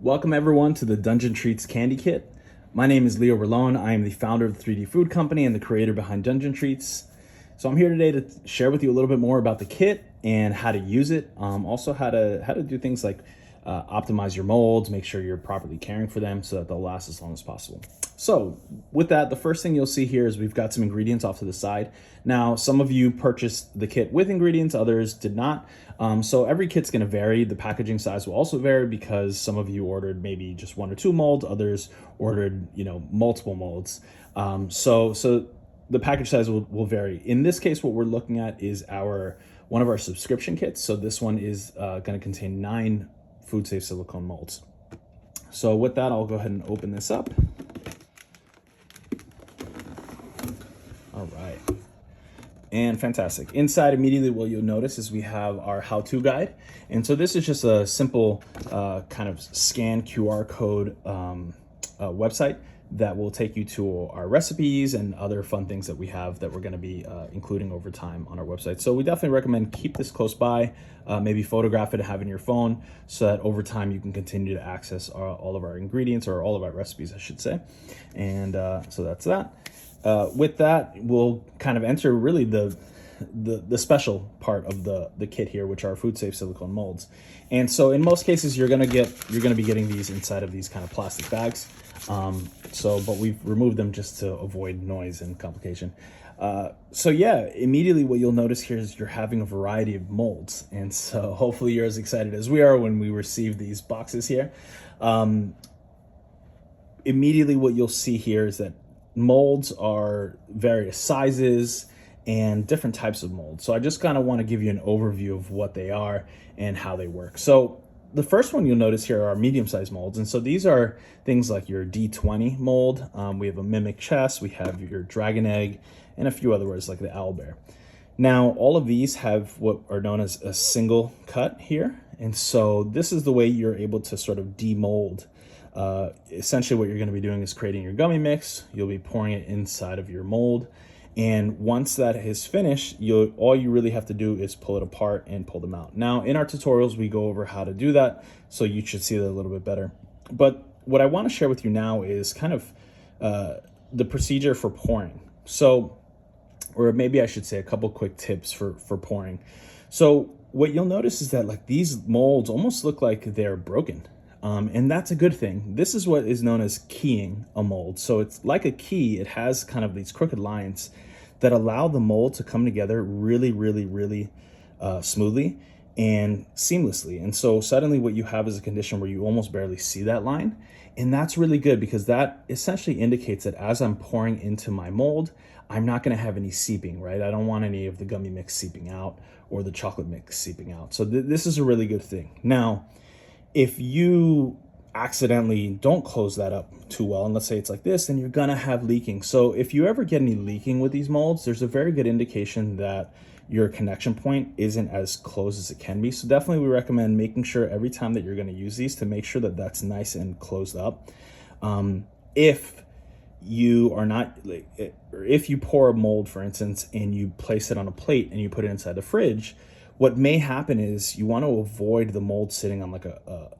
Welcome everyone to the Dungeon Treats Candy Kit. My name is Leo Rolone. I am the founder of the 3D Food Company and the creator behind Dungeon Treats. So I'm here today to share with you a little bit more about the kit and how to use it. Also how to do things like optimize your molds, make sure you're properly caring for them so that they'll last as long as possible. So with that, the first thing you'll see here is we've got some ingredients off to the side. Now, some of you purchased the kit with ingredients, others did not. So every kit's gonna vary. The packaging size will also vary because some of you ordered maybe just one or two molds, others ordered, multiple molds. So the package size will vary. In this case, what we're looking at is one of our subscription kits. So this one is gonna contain 9 food safe silicone molds. So with that, I'll go ahead and open this up. All right, and fantastic. Inside, immediately what you'll notice is we have our how-to guide. And so this is just a simple kind of scan QR code website that will take you to our recipes and other fun things that we have that we're going to be including over time on our website. So we definitely recommend keep this close by, maybe photograph it and have it in your phone so that over time you can continue to access all of our ingredients, or all of our recipes, I should say. And so that's that. With that, we'll kind of enter really the special part of the kit here, which are food safe silicone molds. And so in most cases, you're gonna be getting these inside of these kind of plastic bags. But we've removed them just to avoid noise and complication. So yeah, immediately what you'll notice here is you're having a variety of molds. And so hopefully you're as excited as we are when we receive these boxes here. Immediately what you'll see here is that molds are various sizes and different types of molds. So I just kind of want to give you an overview of what they are and how they work. So the first one you'll notice here are medium-sized molds. And so these are things like your D20 mold. We have a mimic chest, we have your dragon egg, and a few other words like the owlbear. Now, all of these have what are known as a single cut here. And so this is the way you're able to sort of demold. Essentially what you're going to be doing is creating your gummy mix. You'll be pouring it inside of your mold. And once that is finished, all you really have to do is pull it apart and pull them out. Now, in our tutorials, we go over how to do that, so you should see that a little bit better. But what I want to share with you now is kind of the procedure for pouring. So, or maybe I should say a couple quick tips for pouring. So what you'll notice is that like these molds almost look like they're broken. And that's a good thing. This is what is known as keying a mold. So it's like a key. It has kind of these crooked lines that allow the mold to come together really, really, really smoothly and seamlessly. And so suddenly what you have is a condition where you almost barely see that line. And that's really good because that essentially indicates that as I'm pouring into my mold, I'm not going to have any seeping, right? I don't want any of the gummy mix seeping out or the chocolate mix seeping out. So this is a really good thing. Now, if you accidentally don't close that up too well, and let's say it's like this, then you're gonna have leaking. So if you ever get any leaking with these molds, there's a very good indication that your connection point isn't as close as it can be. So definitely we recommend making sure every time that you're gonna use these to make sure that that's nice and closed up. If you are not, or if you pour a mold, for instance, and you place it on a plate and you put it inside the fridge, what may happen is you want to avoid the mold sitting on like a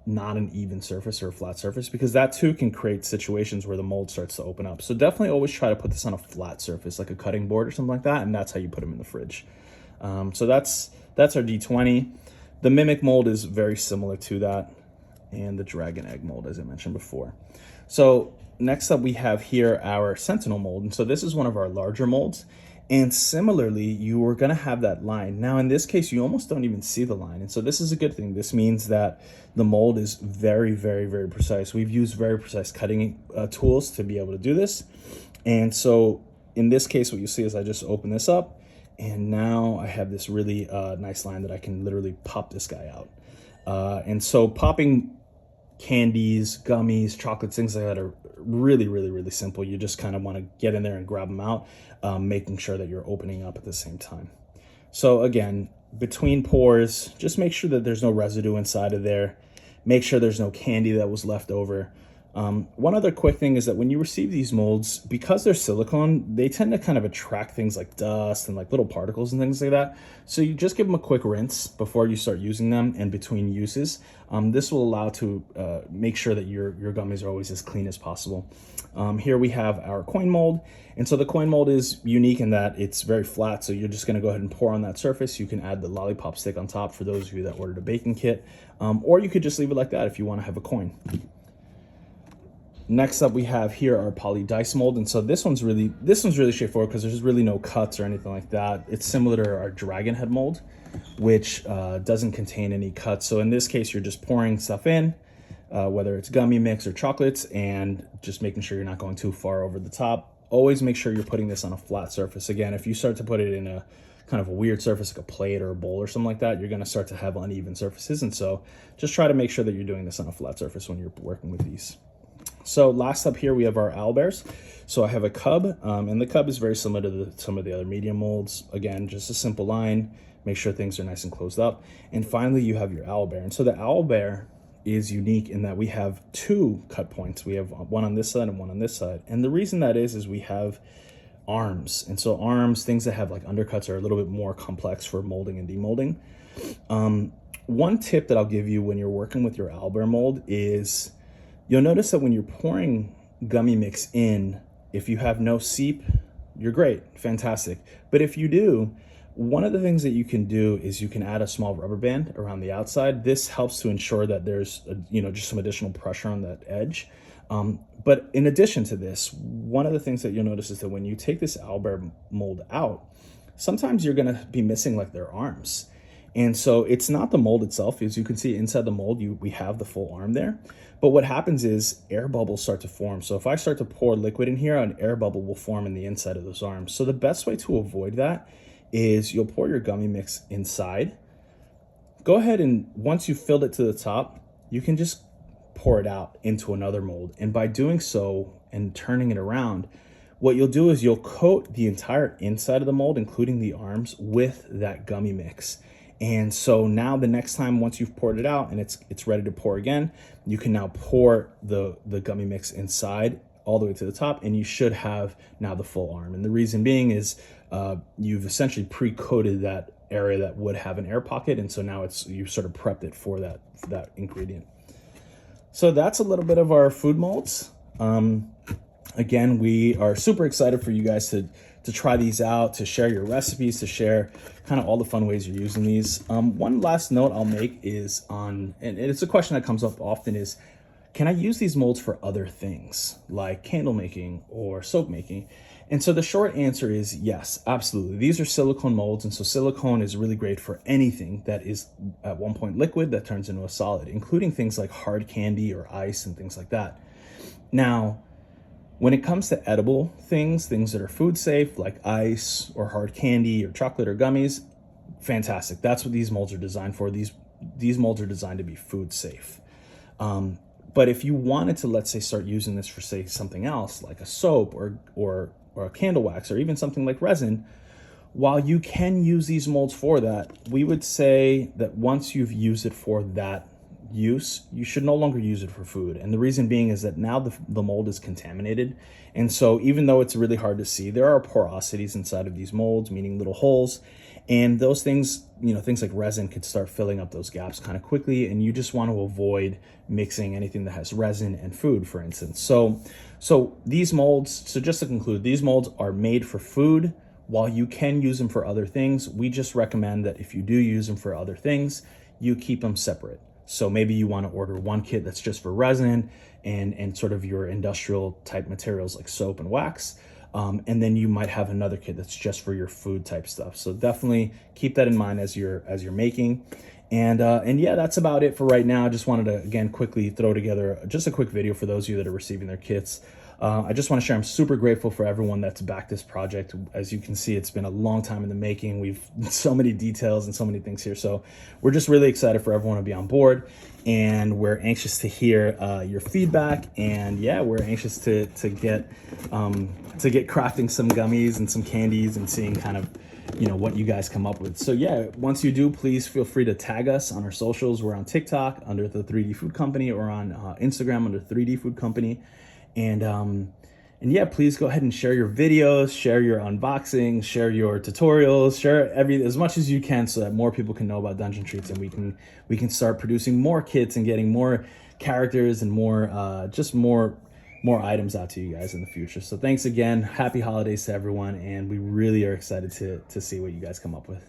not an even surface or a flat surface, because that too can create situations where the mold starts to open up. So definitely always try to put this on a flat surface, like a cutting board or something like that, and that's how you put them in the fridge. So that's our D20. The mimic mold is very similar to that, and the dragon egg mold, as I mentioned before. So next up we have here our sentinel mold, and so this is one of our larger molds. And similarly, you are gonna have that line. Now, in this case, you almost don't even see the line. And so this is a good thing. This means that the mold is very, very, very precise. We've used very precise cutting tools to be able to do this. And so in this case, what you see is I just open this up, and now I have this really nice line that I can literally pop this guy out. And so popping candies, gummies, chocolates, things like that are really, really, really simple. You just kind of want to get in there and grab them out, making sure that you're opening up at the same time. So again, between pours, just make sure that there's no residue inside of there. Make sure there's no candy that was left over. One other quick thing is that when you receive these molds, because they're silicone, they tend to kind of attract things like dust and like little particles and things like that. So you just give them a quick rinse before you start using them and between uses. This will allow to make sure that your gummies are always as clean as possible. Here we have our coin mold. And so the coin mold is unique in that it's very flat. So you're just going to go ahead and pour on that surface. You can add the lollipop stick on top for those of you that ordered a baking kit. Or you could just leave it like that if you want to have a coin. Next up, we have here our poly dice mold, and so this one's really straightforward because there's really no cuts or anything like that. It's similar to our dragon head mold, which doesn't contain any cuts. So in this case, you're just pouring stuff in, whether it's gummy mix or chocolates, and just making sure you're not going too far over the top. Always make sure you're putting this on a flat surface. Again, if you start to put it in a kind of a weird surface like a plate or a bowl or something like that, you're going to start to have uneven surfaces. And so just try to make sure that you're doing this on a flat surface when you're working with these. So last up here, we have our owlbears. So I have a cub, and the cub is very similar to some of the other medium molds. Again, just a simple line, make sure things are nice and closed up. And finally, you have your owlbear. And so the owlbear is unique in that we have two cut points. We have one on this side and one on this side. And the reason that is we have arms. And so arms, things that have like undercuts, are a little bit more complex for molding and demolding. One tip that I'll give you when you're working with your owlbear mold is you'll notice that when you're pouring gummy mix in, if you have no seep, you're great, fantastic. But if you do, one of the things that you can do is you can add a small rubber band around the outside. This helps to ensure that there's just some additional pressure on that edge. But in addition to this, one of the things that you'll notice is that when you take this owlbear mold out, sometimes you're gonna be missing like their arms. And so it's not the mold itself. As you can see inside the mold, we have the full arm there. But what happens is air bubbles start to form. So if I start to pour liquid in here, an air bubble will form in the inside of those arms. So the best way to avoid that is you'll pour your gummy mix inside. Go ahead and once you've filled it to the top, you can just pour it out into another mold. And by doing so and turning it around, what you'll do is you'll coat the entire inside of the mold, including the arms, with that gummy mix. And so now the next time, once you've poured it out and it's ready to pour again, you can now pour the gummy mix inside all the way to the top, and you should have now the full arm. And the reason being is you've essentially pre-coated that area that would have an air pocket, and so now you've sort of prepped it for that ingredient. So that's a little bit of our food molds. Again, we are super excited for you guys to try these out, to share your recipes, to share kind of all the fun ways you're using these. One last note I'll make is and it's a question that comes up often is, can I use these molds for other things like candle making or soap making? And so the short answer is yes, absolutely. These are silicone molds, and so silicone is really great for anything that is at one point liquid that turns into a solid, including things like hard candy or ice and things like that. Now, when it comes to edible things that are food safe, like ice or hard candy or chocolate or gummies, fantastic. That's what these molds are designed for. These molds are designed to be food safe. But if you wanted to, let's say, start using this for, say, something else, like a soap or a candle wax, or even something like resin, while you can use these molds for that, we would say that once you've used it for that use, you should no longer use it for food. And the reason being is that now the mold is contaminated. And so even though it's really hard to see, there are porosities inside of these molds, meaning little holes. And those things, things like resin could start filling up those gaps kind of quickly. And you just want to avoid mixing anything that has resin and food, for instance. So these molds, so just to conclude, these molds are made for food. While you can use them for other things, we just recommend that if you do use them for other things, you keep them separate. So maybe you want to order one kit that's just for resin and sort of your industrial type materials like soap and wax. And then you might have another kit that's just for your food type stuff. So definitely keep that in mind as you're making. And yeah, that's about it for right now. I just wanted to, again, quickly throw together just a quick video for those of you that are receiving their kits. I just want to share, I'm super grateful for everyone that's backed this project. As you can see, it's been a long time in the making. We've so many details and so many things here. So we're just really excited for everyone to be on board, and we're anxious to hear your feedback. And yeah, we're anxious to get crafting some gummies and some candies and seeing kind of what you guys come up with. So yeah, once you do, please feel free to tag us on our socials. We're on TikTok under the 3D Food Company, or on Instagram under 3D Food Company. And yeah, please go ahead and share your videos, share your unboxings, share your tutorials, share as much as you can, so that more people can know about Dungeon Treats, and we can start producing more kits and getting more characters and more items out to you guys in the future. So thanks again. Happy holidays to everyone, and we really are excited to see what you guys come up with.